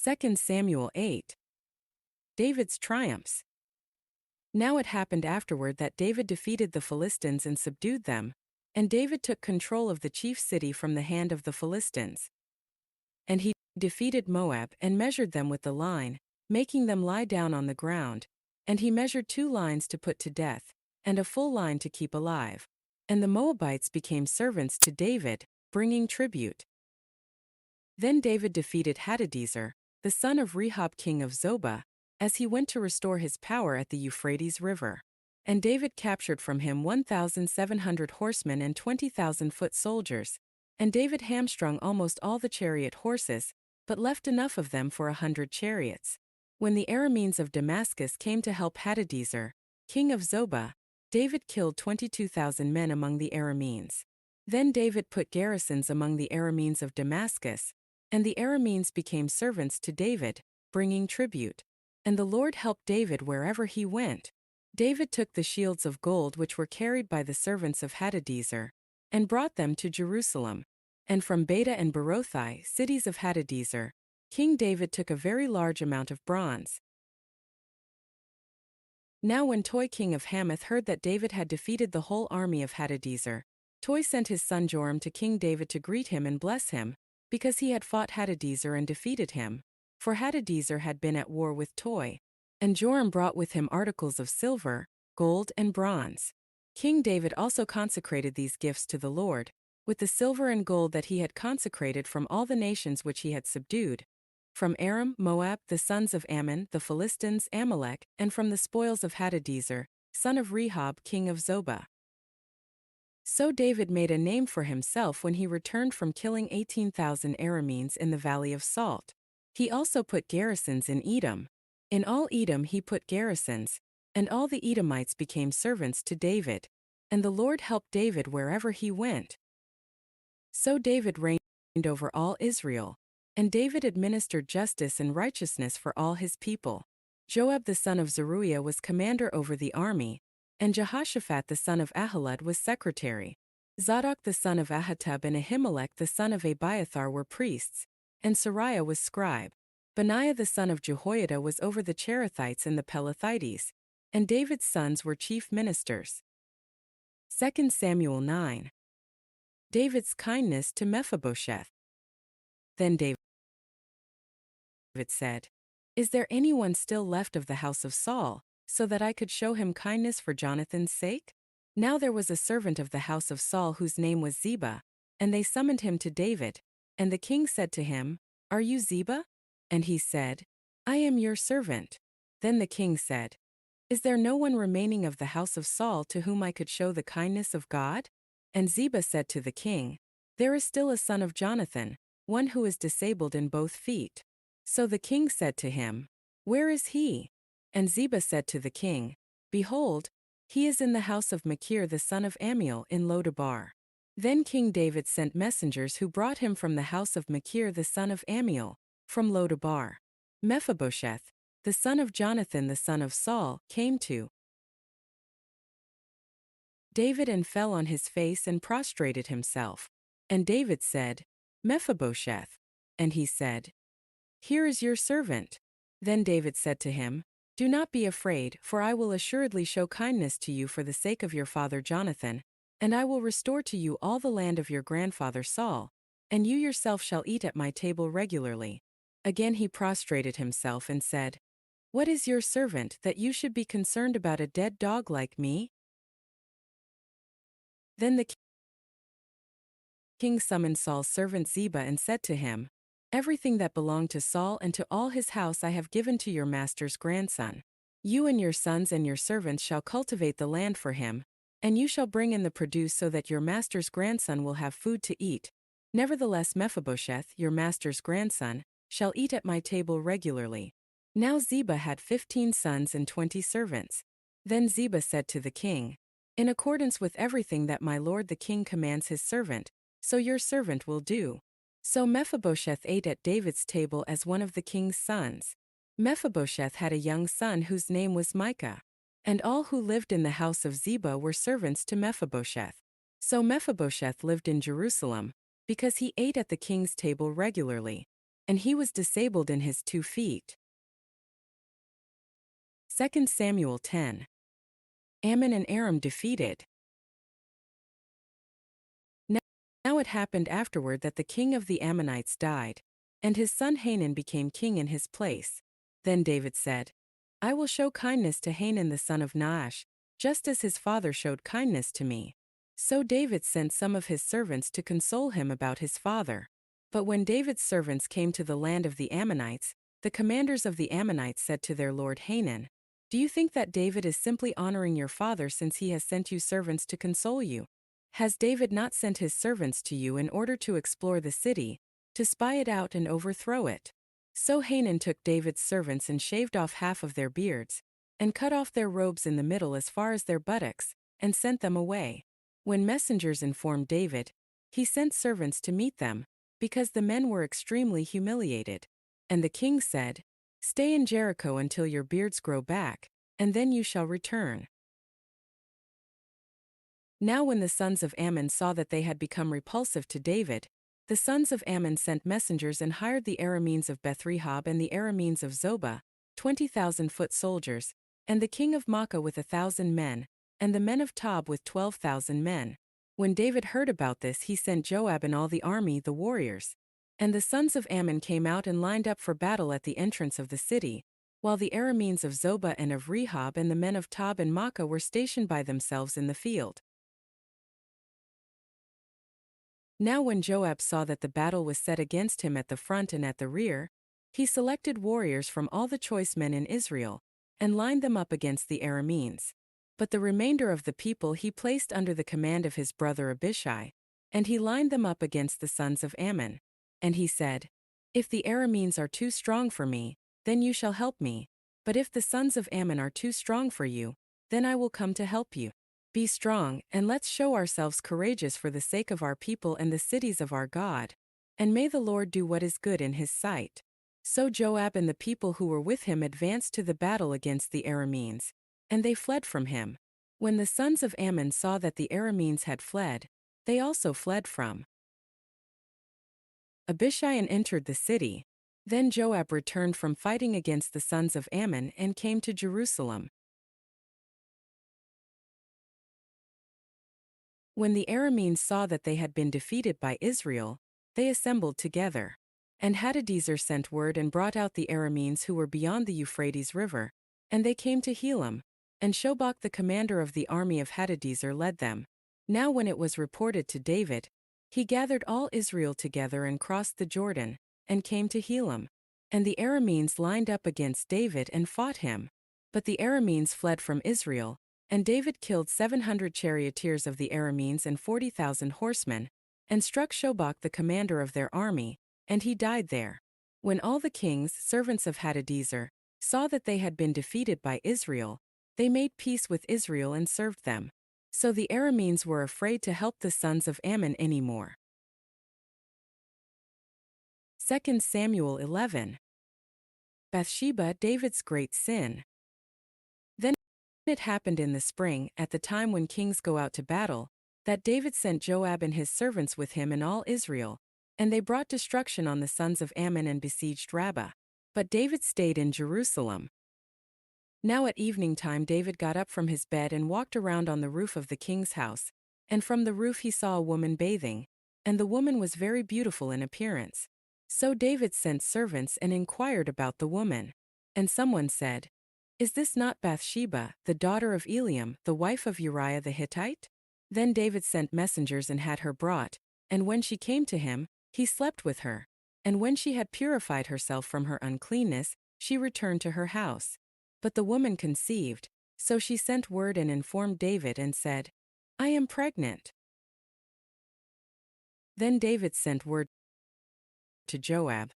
2 Samuel 8. David's triumphs. Now it happened afterward that David defeated the Philistines and subdued them, and David took control of the chief city from the hand of the Philistines. And he defeated Moab and measured them with the line, making them lie down on the ground, and he measured 2 lines to put to death, and a full line to keep alive. And the Moabites became servants to David, bringing tribute. Then David defeated Hadadezer, the son of Rehob king of Zobah, as he went to restore his power at the Euphrates River. And David captured from him 1,700 horsemen and 20,000 foot soldiers, and David hamstrung almost all the chariot horses, but left enough of them for 100 chariots. When the Arameans of Damascus came to help Hadadezer, king of Zobah, David killed 22,000 men among the Arameans. Then David put garrisons among the Arameans of Damascus, and the Arameans became servants to David, bringing tribute. And the Lord helped David wherever he went. David took the shields of gold which were carried by the servants of Hadadezer, and brought them to Jerusalem. And from Beta and Berothai, cities of Hadadezer, King David took a very large amount of bronze. Now when Toi king of Hamath heard that David had defeated the whole army of Hadadezer, Toi sent his son Joram to King David to greet him and bless him, because he had fought Hadadezer and defeated him. For Hadadezer had been at war with Toi. And Joram brought with him articles of silver, gold and bronze. King David also consecrated these gifts to the Lord, with the silver and gold that he had consecrated from all the nations which he had subdued, from Aram, Moab, the sons of Ammon, the Philistines, Amalek, and from the spoils of Hadadezer, son of Rehob, king of Zobah. So David made a name for himself when he returned from killing 18,000 Arameans in the valley of Salt. He also put garrisons in Edom. In all Edom he put garrisons, and all the Edomites became servants to David. And the Lord helped David wherever he went. So David reigned over all Israel, and David administered justice and righteousness for all his people. Joab the son of Zeruiah was commander over the army, and Jehoshaphat the son of Ahilud was secretary. Zadok the son of Ahitub and Ahimelech the son of Abiathar were priests, and Sariah was scribe. Benaiah the son of Jehoiada was over the Cherethites and the Pelethites, and David's sons were chief ministers. 2 Samuel 9. David's kindness to Mephibosheth. Then David said, "Is there anyone still left of the house of Saul, so that I could show him kindness for Jonathan's sake?" Now there was a servant of the house of Saul whose name was Ziba, and they summoned him to David. And the king said to him, "Are you Ziba?" And he said, "I am your servant." Then the king said, "Is there no one remaining of the house of Saul to whom I could show the kindness of God?" And Ziba said to the king, "There is still a son of Jonathan, one who is disabled in both feet." So the king said to him, "Where is he?" And Ziba said to the king, "Behold, he is in the house of Machir the son of Ammiel in Lodabar." Then King David sent messengers who brought him from the house of Machir the son of Ammiel, from Lodabar. Mephibosheth, the son of Jonathan the son of Saul, came to David and fell on his face and prostrated himself. And David said, "Mephibosheth." And he said, "Here is your servant." Then David said to him, "Do not be afraid, for I will assuredly show kindness to you for the sake of your father Jonathan, and I will restore to you all the land of your grandfather Saul, and you yourself shall eat at my table regularly." Again he prostrated himself and said, "What is your servant that you should be concerned about a dead dog like me?" Then the king summoned Saul's servant Ziba and said to him, "Everything that belonged to Saul and to all his house I have given to your master's grandson. You and your sons and your servants shall cultivate the land for him, and you shall bring in the produce so that your master's grandson will have food to eat. Nevertheless Mephibosheth, your master's grandson, shall eat at my table regularly." Now Ziba had 15 sons and 20 servants. Then Ziba said to the king, "In accordance with everything that my lord the king commands his servant, so your servant will do." So Mephibosheth ate at David's table as one of the king's sons. Mephibosheth had a young son whose name was Micah. And all who lived in the house of Ziba were servants to Mephibosheth. So Mephibosheth lived in Jerusalem, because he ate at the king's table regularly. and he was disabled in his 2 feet. 2 Samuel 10. Ammon and Aram defeated. Now it happened afterward that the king of the Ammonites died, and his son Hanun became king in his place. Then David said, I will show kindness to Hanun the son of Nahash, just as his father showed kindness to me. So David sent some of his servants to console him about his father. But when David's servants came to the land of the Ammonites, the commanders of the Ammonites said to their lord Hanun, Do you think that David is simply honoring your father since he has sent you servants to console you? Has David not sent his servants to you in order to explore the city, to spy it out and overthrow it? So Hanun took David's servants and shaved off half of their beards, and cut off their robes in the middle as far as their buttocks, and sent them away. When messengers informed David, he sent servants to meet them, because the men were extremely humiliated. And the king said, Stay in Jericho until your beards grow back, and then you shall return. Now when the sons of Ammon saw that they had become repulsive to David, the sons of Ammon sent messengers and hired the Arameans of Beth-rehob and the Arameans of Zobah, 20,000 foot soldiers, and the king of Makkah with 1,000 men, and the men of Tob with 12,000 men. When David heard about this, he sent Joab and all the army, the warriors. And the sons of Ammon came out and lined up for battle at the entrance of the city, while the Arameans of Zobah and of Rehob and the men of Tob and Makkah were stationed by themselves in the field. Now when Joab saw that the battle was set against him at the front and at the rear, he selected warriors from all the choice men in Israel, and lined them up against the Arameans. But the remainder of the people he placed under the command of his brother Abishai, and he lined them up against the sons of Ammon. And he said, If the Arameans are too strong for me, then you shall help me, but if the sons of Ammon are too strong for you, then I will come to help you. Be strong, and let's show ourselves courageous for the sake of our people and the cities of our God. And may the Lord do what is good in his sight. So Joab and the people who were with him advanced to the battle against the Arameans, and they fled from him. When the sons of Ammon saw that the Arameans had fled, they also fled from Abishai and entered the city. Then Joab returned from fighting against the sons of Ammon and came to Jerusalem. When the Arameans saw that they had been defeated by Israel, they assembled together. And Hadadezer sent word and brought out the Arameans who were beyond the Euphrates River, and they came to Helam, and Shobach the commander of the army of Hadadezer led them. Now when it was reported to David, he gathered all Israel together and crossed the Jordan, and came to Helam. And the Arameans lined up against David and fought him. But the Arameans fled from Israel, and David killed 700 charioteers of the Arameans and 40,000 horsemen, and struck Shobach the commander of their army, and he died there. When all the kings, servants of Hadadezer, saw that they had been defeated by Israel, they made peace with Israel and served them. So the Arameans were afraid to help the sons of Ammon any more. 2 Samuel 11. Bathsheba, David's great sin. Then it happened in the spring, at the time when kings go out to battle, that David sent Joab and his servants with him and all Israel, and they brought destruction on the sons of Ammon and besieged Rabbah. But David stayed in Jerusalem. Now at evening time David got up from his bed and walked around on the roof of the king's house, and from the roof he saw a woman bathing, and the woman was very beautiful in appearance. So David sent servants and inquired about the woman. And someone said, Is this not Bathsheba, the daughter of Eliam, the wife of Uriah the Hittite? Then David sent messengers and had her brought, and when she came to him, he slept with her. And when she had purified herself from her uncleanness, she returned to her house. But the woman conceived, so she sent word and informed David and said, I am pregnant. Then David sent word to Joab,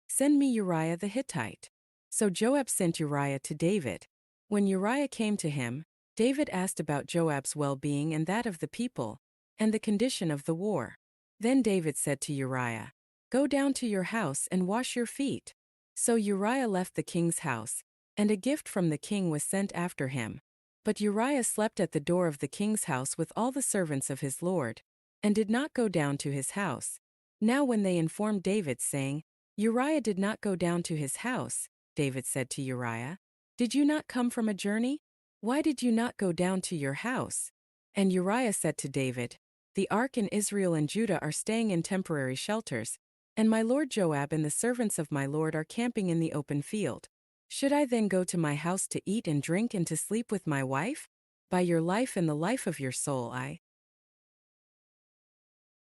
Send me Uriah the Hittite. So Joab sent Uriah to David. When Uriah came to him, David asked about Joab's well-being and that of the people, and the condition of the war. Then David said to Uriah, Go down to your house and wash your feet. So Uriah left the king's house, and a gift from the king was sent after him. But Uriah slept at the door of the king's house with all the servants of his lord, and did not go down to his house. Now when they informed David, saying, Uriah did not go down to his house, David said to Uriah. Did you not come from a journey? Why did you not go down to your house? And Uriah said to David, The ark and Israel and Judah are staying in temporary shelters, and my lord Joab and the servants of my lord are camping in the open field. Should I then go to my house to eat and drink and to sleep with my wife? By your life and the life of your soul I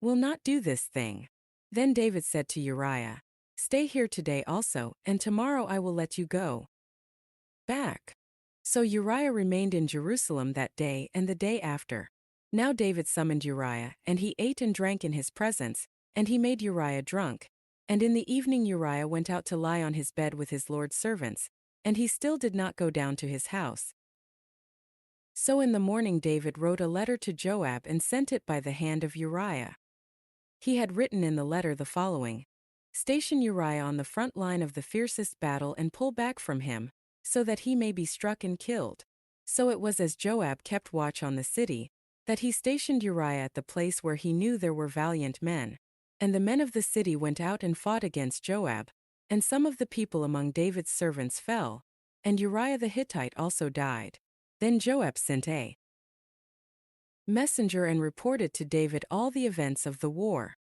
will not do this thing. Then David said to Uriah, Stay here today also, and tomorrow I will let you go back. So Uriah remained in Jerusalem that day and the day after. Now David summoned Uriah, and he ate and drank in his presence, and he made Uriah drunk. And in the evening Uriah went out to lie on his bed with his lord's servants, and he still did not go down to his house. So in the morning David wrote a letter to Joab and sent it by the hand of Uriah. He had written in the letter the following: Station Uriah on the front line of the fiercest battle and pull back from him, so that he may be struck and killed. So it was as Joab kept watch on the city, that he stationed Uriah at the place where he knew there were valiant men. And the men of the city went out and fought against Joab, and some of the people among David's servants fell, and Uriah the Hittite also died. Then Joab sent a messenger and reported to David all the events of the war.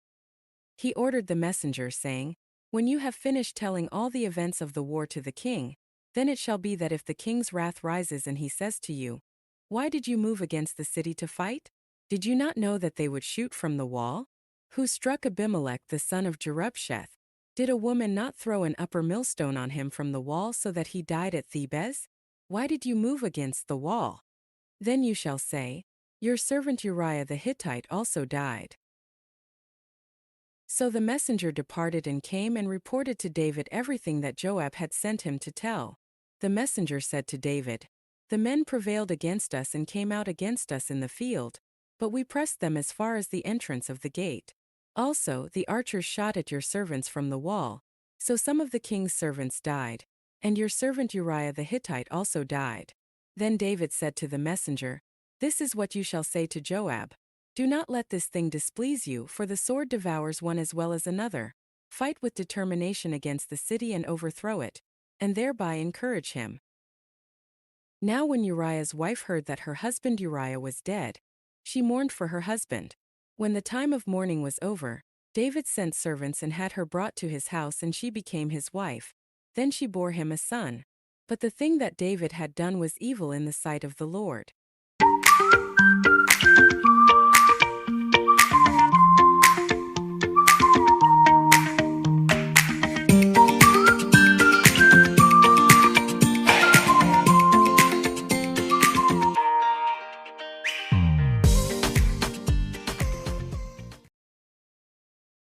He ordered the messenger, saying, When you have finished telling all the events of the war to the king, then it shall be that if the king's wrath rises and he says to you, Why did you move against the city to fight? Did you not know that they would shoot from the wall? Who struck Abimelech the son of Jerubsheth? Did a woman not throw an upper millstone on him from the wall so that he died at Thebez? Why did you move against the wall? Then you shall say, Your servant Uriah the Hittite also died. So the messenger departed and came and reported to David everything that Joab had sent him to tell. The messenger said to David, The men prevailed against us and came out against us in the field, but we pressed them as far as the entrance of the gate. Also the archers shot at your servants from the wall, so some of the king's servants died, and your servant Uriah the Hittite also died. Then David said to the messenger, This is what you shall say to Joab. Do not let this thing displease you, for the sword devours one as well as another. Fight with determination against the city and overthrow it, and thereby encourage him. Now when Uriah's wife heard that her husband Uriah was dead, she mourned for her husband. When the time of mourning was over, David sent servants and had her brought to his house, and she became his wife. Then she bore him a son. But the thing that David had done was evil in the sight of the Lord.